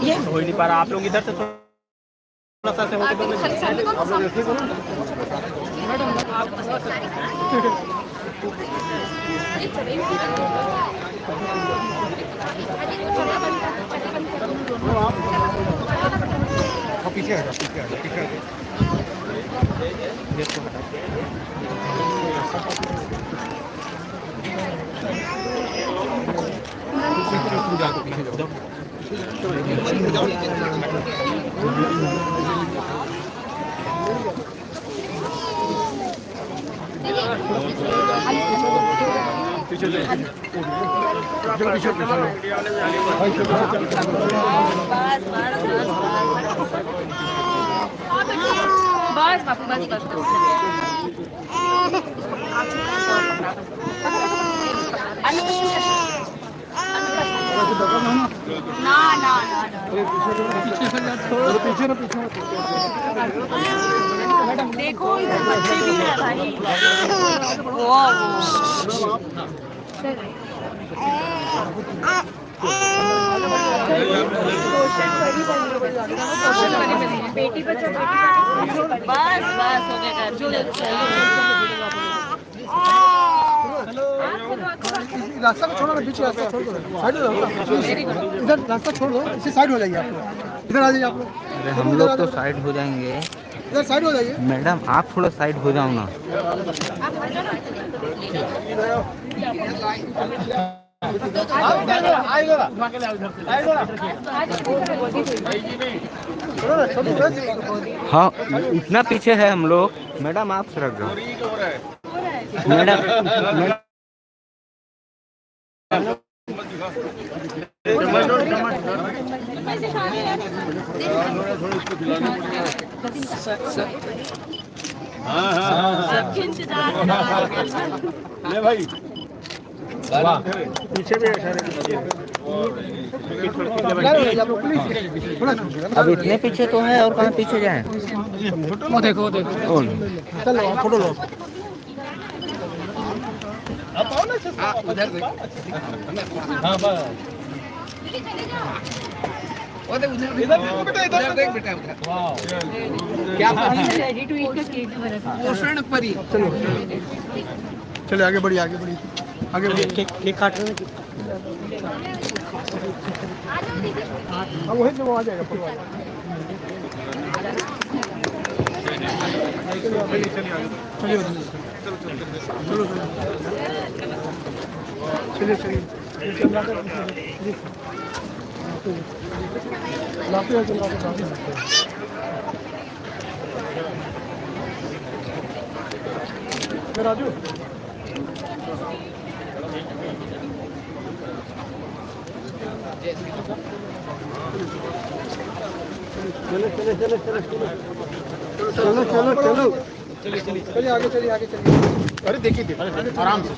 ये हो ही नहीं पा रहा। आप लोग इधर से थोड़ा सा से होके तो पीछे आ पीछे बस बापू बस बस ना ना देखो इधर बच्चे भी है भाई। बेटी बचाओ बस बस हो गया। रास्ता को छोड़ो ना, बीच रास्ता छोड़ दो, साइड हो जाओ, इधर रास्ता छोड़ दो, इससे साइड हो जाइए आप लोग, इधर आ जाइए आप लोग। अरे हम लोग तो साइड हो जाएंगे, इधर साइड हो जाइए मैडम आप थोड़ा साइड हो जाओ ना। हाँ इतना पीछे है हम लोग, मैडम आप सरक जाओ। मैडम ले भाई पीछे भी अब इतने पीछे तो है और कहाँ पीछे जाए। वो देखो चलो फोटो लो। हाँ बस इधर देख बेटा क्या रेडी टू ईट का केक बना। पोषण परी चलो चले आगे बढ़िए आगे बढ़िए आगे बढ़िए। केक काट रहे हैं। अब वही तो वो आ जाएगा फोटो वाला। चलिए चलिए लाते हैं राजू चलो चलो चलो चलो चलो चलो चलो चलो चलिए आगे चलिए आगे चलिए। अरे देखिए आराम से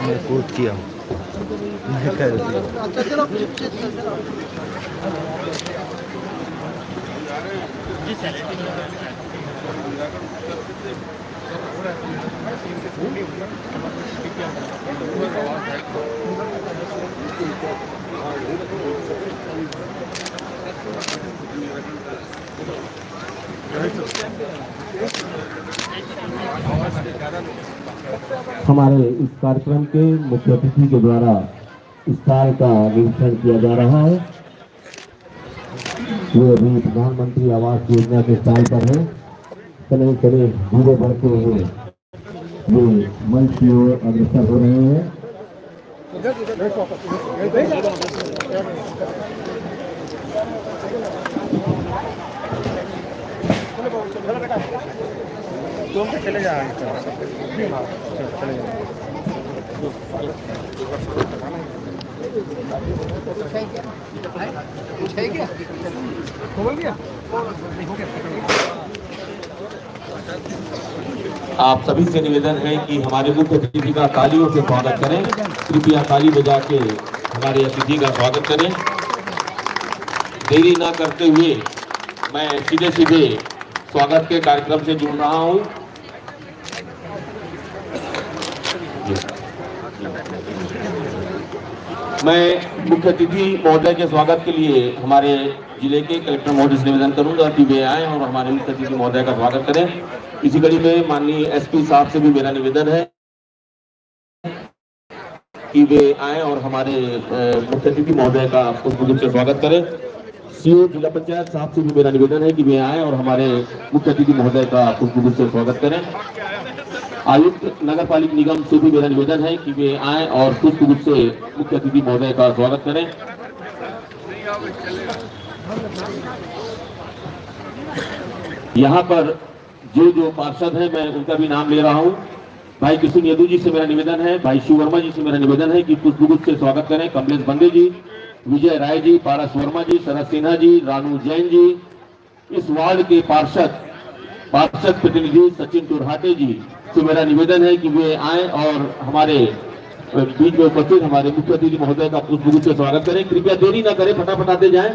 मैं कूद किया अच्छा चलो हमारे इस कार्यक्रम के मुख्य अतिथि के द्वारा स्टॉल का निरीक्षण किया जा रहा है। वो अभी प्रधानमंत्री आवास योजना के स्टॉल पर है। चले चले धीरे बढ़ते हुए ये मंच की ओर अग्रसर हो रहे हैं। तुम चले जाओ चले जाओ। आप सभी से निवेदन है कि हमारे मुख्य अतिथि का तालियों से स्वागत करें। कृपया ताली बजा के हमारे अतिथि का स्वागत करें। देरी न करते हुए मैं सीधे सीधे स्वागत के कार्यक्रम से जुड़ रहा हूं। मैं मुख्य अतिथि महोदय के स्वागत के लिए हमारे जिले के कलेक्टर महोदय से निवेदन करूंगा कि वे आए और हमारे मुख्य अतिथि महोदय का स्वागत करें। इसी कड़ी में माननीय एसपी साहब से भी मेरा निवेदन है कि वे आए और हमारे मुख्य अतिथि महोदय का पुष्पगुच्छ से स्वागत करें। सीओ जिला पंचायत साहब से भी मेरा निवेदन है कि वे आए और हमारे मुख्य अतिथि महोदय का पुष्पगुच्छ से स्वागत करें। आयुक्त नगर पालिका निगम से भी मेरा निवेदन है कि वे आए और पुष्पगुच्छ से मुख्य अतिथि महोदय का स्वागत करें। यहाँ पर जो पार्षद हैं मैं उनका भी नाम ले रहा हूँ। भाई कृष्ण यदु जी से मेरा निवेदन है, भाई शिव वर्मा जी से मेरा निवेदन है कि पुष्पगुच्छ से स्वागत करें। कमलेश बंदे जी, विजय राय जी, पारस वर्मा जी, शरद सिन्हा जी, रानू जैन जी, इस वार्ड के पार्षद प्रतिनिधि सचिन टुरहाटे जी से मेरा निवेदन है कि वे आए और हमारे बीच में उपस्थित हमारे मुख्य अतिथि महोदय का पुष्पगुच्छ से स्वागत करें। कृपया देरी न करें, फटाफट आते जाएं।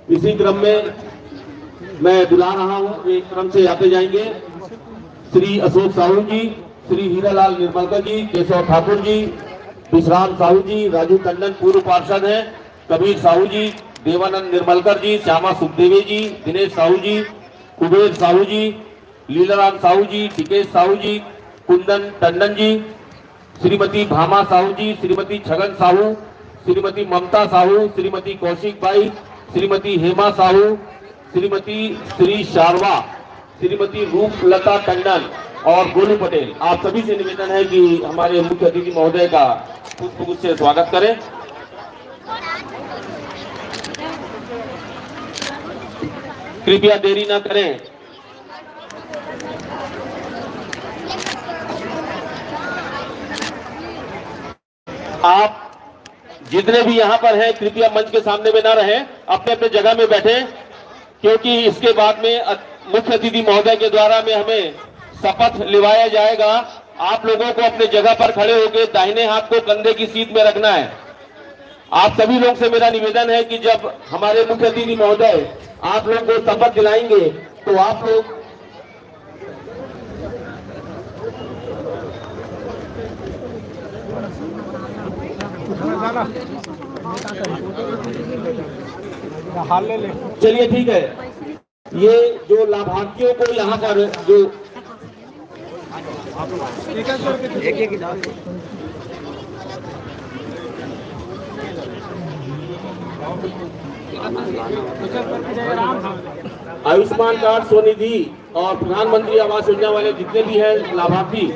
इसी क्रम में मैं बुला रहा हूं, एक क्रम से आते जाएंगे। श्री अशोक साहू जी, श्री हीरालाल निर्मलकर जी, केशव ठाकुर जी, विश्राम साहू जी, राजू टंडन पूर्व पार्षद हैं, कबीर साहू जी, देवानंद निर्मलकर जी, श्यामा सुखदेवी जी, दिनेश साहू जी, कुबेर साहू जी, लीलाराम साहू जी, टिकेश साहू जी, कुंदन टंडन जी, श्रीमती भामा साहू जी, श्रीमती छगन साहू, श्रीमती ममता साहू, श्रीमती कौशिक बाई, श्रीमती हेमा साहू, श्रीमती श्री शारवा, श्रीमती रूपलता टंडन और गोलू पटेल। आप सभी से निवेदन है कि हमारे मुख्य अतिथि महोदय का पुष्पगुच्छ से स्वागत करें। कृपया देरी न करें। आप जितने भी यहाँ पर हैं कृपया मंच के सामने में न रहें, अपने अपने जगह में बैठें, क्योंकि इसके बाद में मुख्य अतिथि महोदय के द्वारा में हमें शपथ लिवाया जाएगा। आप लोगों को अपने जगह पर खड़े होकर दाहिने हाथ को कंधे की सीट में रखना है। आप सभी लोग से मेरा निवेदन है कि जब हमारे मुख्य अतिथि महोदय आप लोगों को शपथ दिलाएंगे तो आप लोग चलिए ठीक है। ये जो लाभार्थियों को यहाँ पर जो आयुष्मान कार्ड, स्वनिधि और प्रधानमंत्री आवास योजना वाले जितने भी हैं लाभार्थी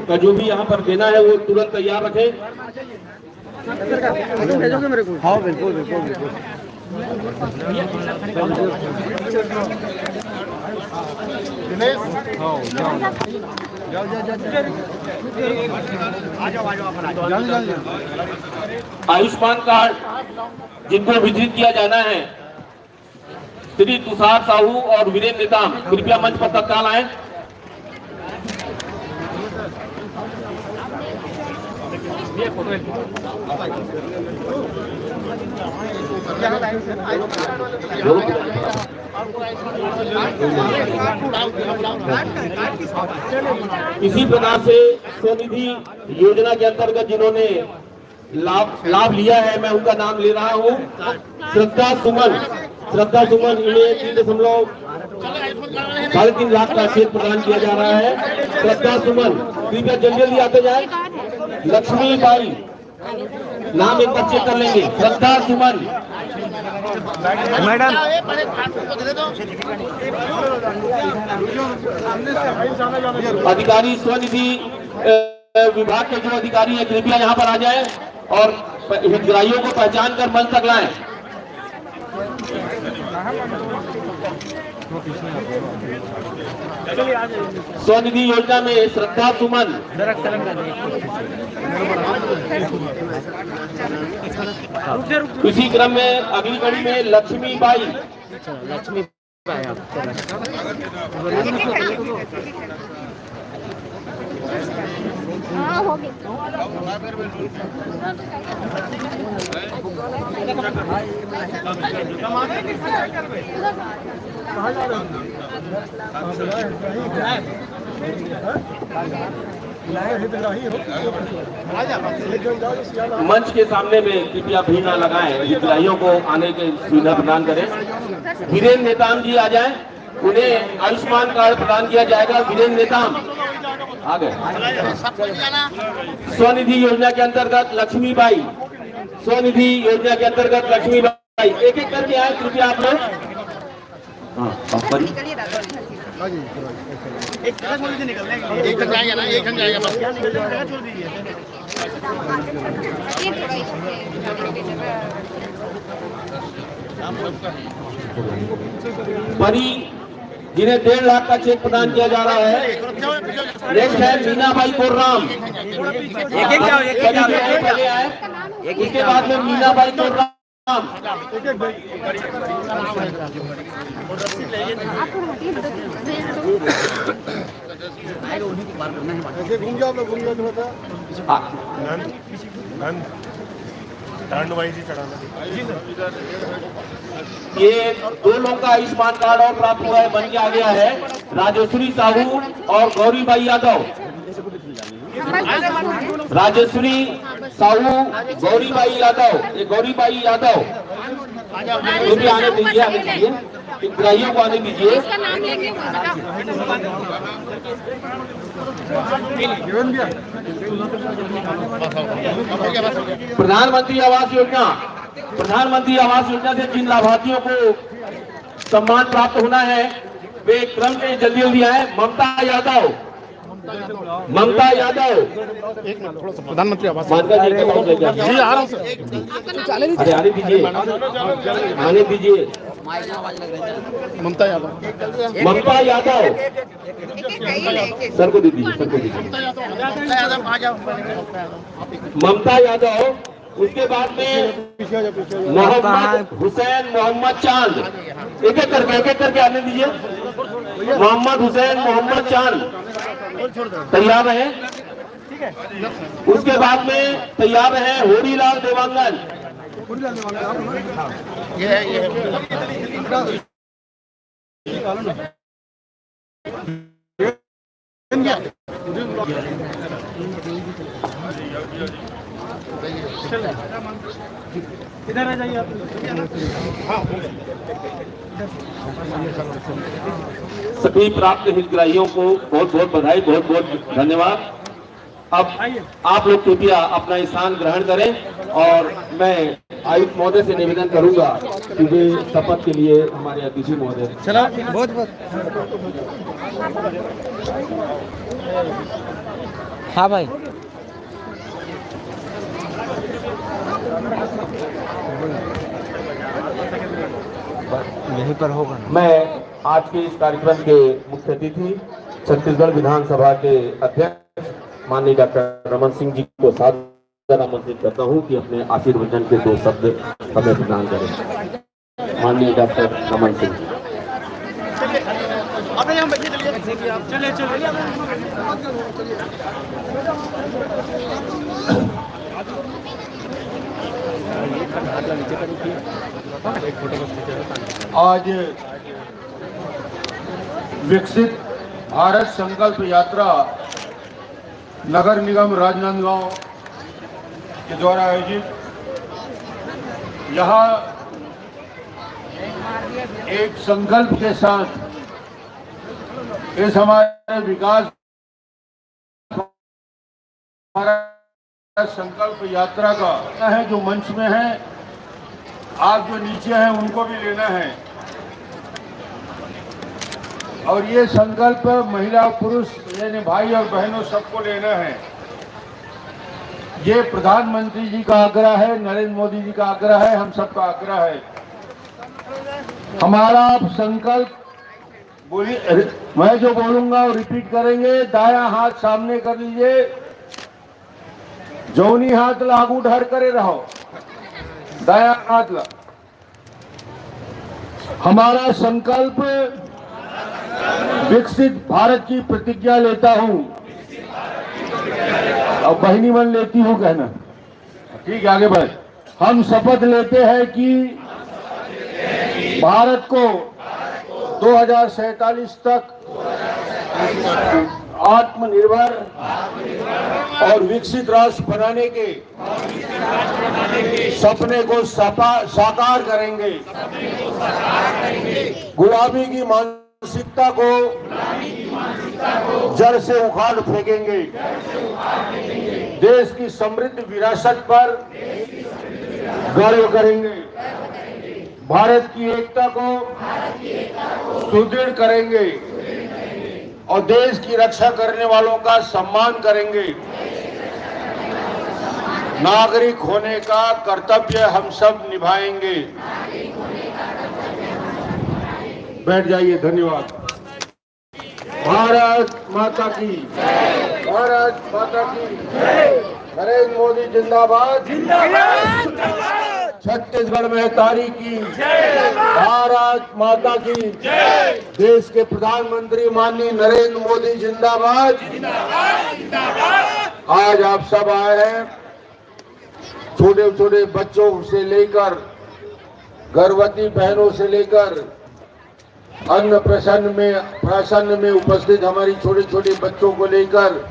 का जो भी यहाँ पर देना है वो तुरंत तैयार रखें। भेजोगे मेरे को? हाँ बिल्कुल बिल्कुल बिल्कुल। आयुष्मान कार्ड जिनको वितरित किया जाना है, श्री तुषार साहू और वीरेंद्र नेताम कृपया मंच पर तत्काल आए। इसी प्रकार से स्वनिधि योजना के अंतर्गत जिन्होंने लाभ लिया है मैं उनका नाम ले रहा हूँ। श्रद्धा सुमन इन्हें 3.3 लाख का चेक प्रदान किया जा रहा है। श्रद्धा सुमन कृपया जल्दी आते जाए। लक्ष्मी बाई नाम एक बार चेक कर लेंगे। श्रद्धा सुमन मैडम अधिकारी स्वनिधि विभाग के जो अधिकारी है कृपया यहाँ पर आ जाए और हितग्राहियों को पहचान कर मंच तक लाएं। स्वनिधि योजना में श्रद्धा सुमन, इसी क्रम में अगली कड़ी में लक्ष्मी बाई, हाँ हो गया। मंच के सामने में कृपया भीड़ न लगाएं, हितग्राहियों को आने के सुविधा प्रदान करें। वीरेंद्र नेताम जी आ जाएं, उन्हें आयुष्मान कार्ड प्रदान किया जाएगा। वीरेंद्र नेताम आ गए। स्वनिधि योजना के अंतर्गत लक्ष्मीबाई, स्वनिधि योजना के अंतर्गत लक्ष्मीबाई, एक एक करके आए कृपया आप लोग। हाँ, एक जगह छोड़ दीजिए, निकलने के लिए। एक जन जाएगा ना, एक जन जाएगा बस। जगह छोड़ दीजिए। परी जिन्हें 1.5 लाख का चेक प्रदान किया जा रहा है। नेक्स्ट है मीनाबाई कोर्राम, एक जाओ, एक जाओ। पहले आए, उसके बाद में मीनाबाई कोर्राम। ऐसे घूम जाओ, घूम जाओ थोड़ा सा। ये 2 लोगों का आयुष्मान कार्ड और प्राप्त हुआ है, बन के आ गया है। राजश्री साहू और गौरीबाई यादव, राजश्री साहू, गौरीबाई यादव, ये गौरीबाई यादव क्योंकि आने दीजिए, आने दीजिए, हितग्राहियों को आने दीजिए। प्रधानमंत्री आवास योजना, प्रधानमंत्री आवास योजना से जिन लाभार्थियों को सम्मान प्राप्त होना है वे क्रम से जल्दी जल्दी आए। ममता यादव, ममता यादव, प्रधानमंत्री आवास मानका जी के पास लेके जी आ रहा हूँ सर। अरे आने दीजिए, आने दीजिए। ममता यादव, ममता यादव, सर को दे दीजिए, सर को दीजिए। ममता यादव, उसके बाद में मोहम्मद हुसैन मोहम्मद चांद, एक एक करके आने दीजिए। मोहम्मद हुसैन मोहम्मद चांद तैयार है। उसके बाद में तैयार है होरीलाल देवांगन। इधर आ जाइए आप। सभी प्राप्त हितग्राहियों को बहुत बहुत बधाई, बहुत बहुत धन्यवाद। अब आप लोग कृपया अपना स्थान ग्रहण करें और मैं आयुक्त महोदय से निवेदन करूंगा कि वे शपथ के लिए हमारे अतिथि महोदय। चलो, बहुत बहुत। हाँ भाई, यहीं पर होगा। मैं आज के इस कार्यक्रम के मुख्य अतिथि छत्तीसगढ़ विधानसभा के अध्यक्ष माननीय डॉक्टर रमन सिंह जी को सादर आमंत्रित करता हूं कि अपने आशीर्वचन के 2 शब्द हमें प्रदान करें। माननीय डॉक्टर रमन सिंह जी। चलिए चलिए। आज विकसित भारत संकल्प यात्रा नगर निगम राजनांदगांव के द्वारा आयोजित, यहाँ एक संकल्प के साथ इस हमारे विकास संकल्प यात्रा का है, जो मंच में है, आप जो नीचे हैं उनको भी लेना है। और ये संकल्प महिला पुरुष यानी भाई और बहनों सबको लेना है। ये प्रधानमंत्री जी का आग्रह है, नरेंद्र मोदी जी का आग्रह है, हम सबका आग्रह है। हमारा संकल्प बोलिए, मैं जो बोलूंगा वो रिपीट करेंगे। दायां हाथ सामने कर लीजिए, जौनी हाथ लागू ढर करे रहो, दायां हाथ ला। हमारा संकल्प विकसित भारत की प्रतिज्ञा लेता हूं। अब बहिनी मन लेती हूं कहना, ठीक है, आगे बढ़। हम शपथ लेते हैं कि भारत को 2047 तक आत्मनिर्भर और विकसित राष्ट्र बनाने के सपने को साकार करेंगे। गुलामी की मानसिकता को जड़ से उखाड़ फेंकेंगे। देश की समृद्ध विरासत पर गर्व करेंगे। भारत की एकता को सुदृढ़ करेंगे और देश की रक्षा करने वालों का सम्मान करेंगे। नागरिक होने का कर्तव्य हम सब निभाएंगे। बैठ जाइए। धन्यवाद। भारत माता की जय। भारत माता की जय। नरेंद्र मोदी जिंदाबाद। छत्तीसगढ़ में तारीख की जय। भारत माता की जय। देश के प्रधानमंत्री माननीय नरेंद्र मोदी जिंदाबाद। आज आप सब आए हैं, छोटे छोटे बच्चों से लेकर गर्भवती बहनों से लेकर अन्न प्राशन में उपस्थित हमारी छोटे छोटे बच्चों को लेकर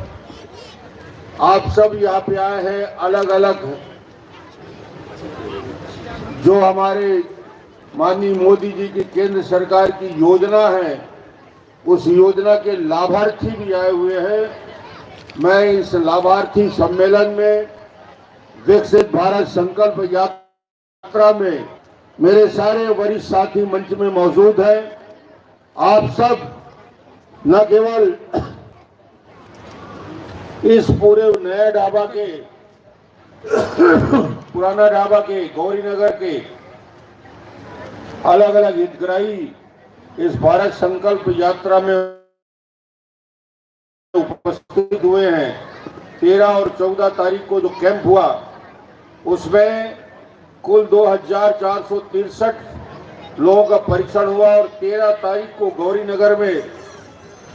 आप सब यहाँ पे आए हैं। अलग अलग जो हमारे माननीय मोदी जी की केंद्र सरकार की योजना है, उस योजना के लाभार्थी भी आए हुए हैं। मैं इस लाभार्थी सम्मेलन में विकसित भारत संकल्प यात्रा में मेरे सारे वरिष्ठ साथी मंच में मौजूद हैं। आप सब न केवल इस पूरे नया ढाबा के पुराना ढाबा के गौरीनगर के अलग अलग हितग्राही इस भारत संकल्प यात्रा में उपस्थित हुए हैं। 13 और 14 तारीख को जो कैंप हुआ उसमें कुल 2463 लोगों का परीक्षण हुआ और 13 तारीख को गौरीनगर में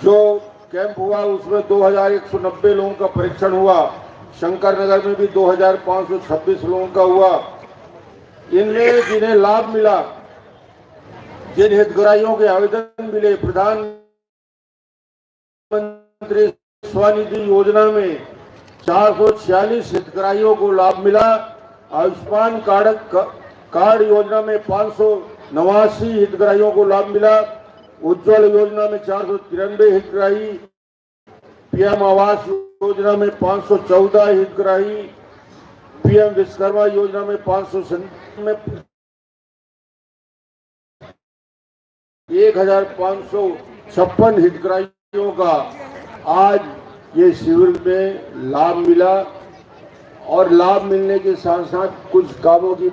जो कैंप हुआ उसमें 2190 लोगों का परीक्षण हुआ। शंकर नगर में भी 2526 लोगों का हुआ। इनमें जिन्हें लाभ मिला, जिन हितग्राहियों के आवेदन मिले, प्रधानमंत्री स्वनिधि योजना में 446 हितग्राहियों को लाभ मिला। आयुष्मान कार्ड योजना में 589 हितग्राहियों को लाभ मिला। उज्ज्वल योजना में 493 हितग्राही, पीएम आवास योजना में 514 हितग्राही, पीएम विश्वकर्मा योजना में 1556 हितग्राहियों का आज ये शिविर में लाभ मिला। और लाभ मिलने के साथ साथ कुछ कामों की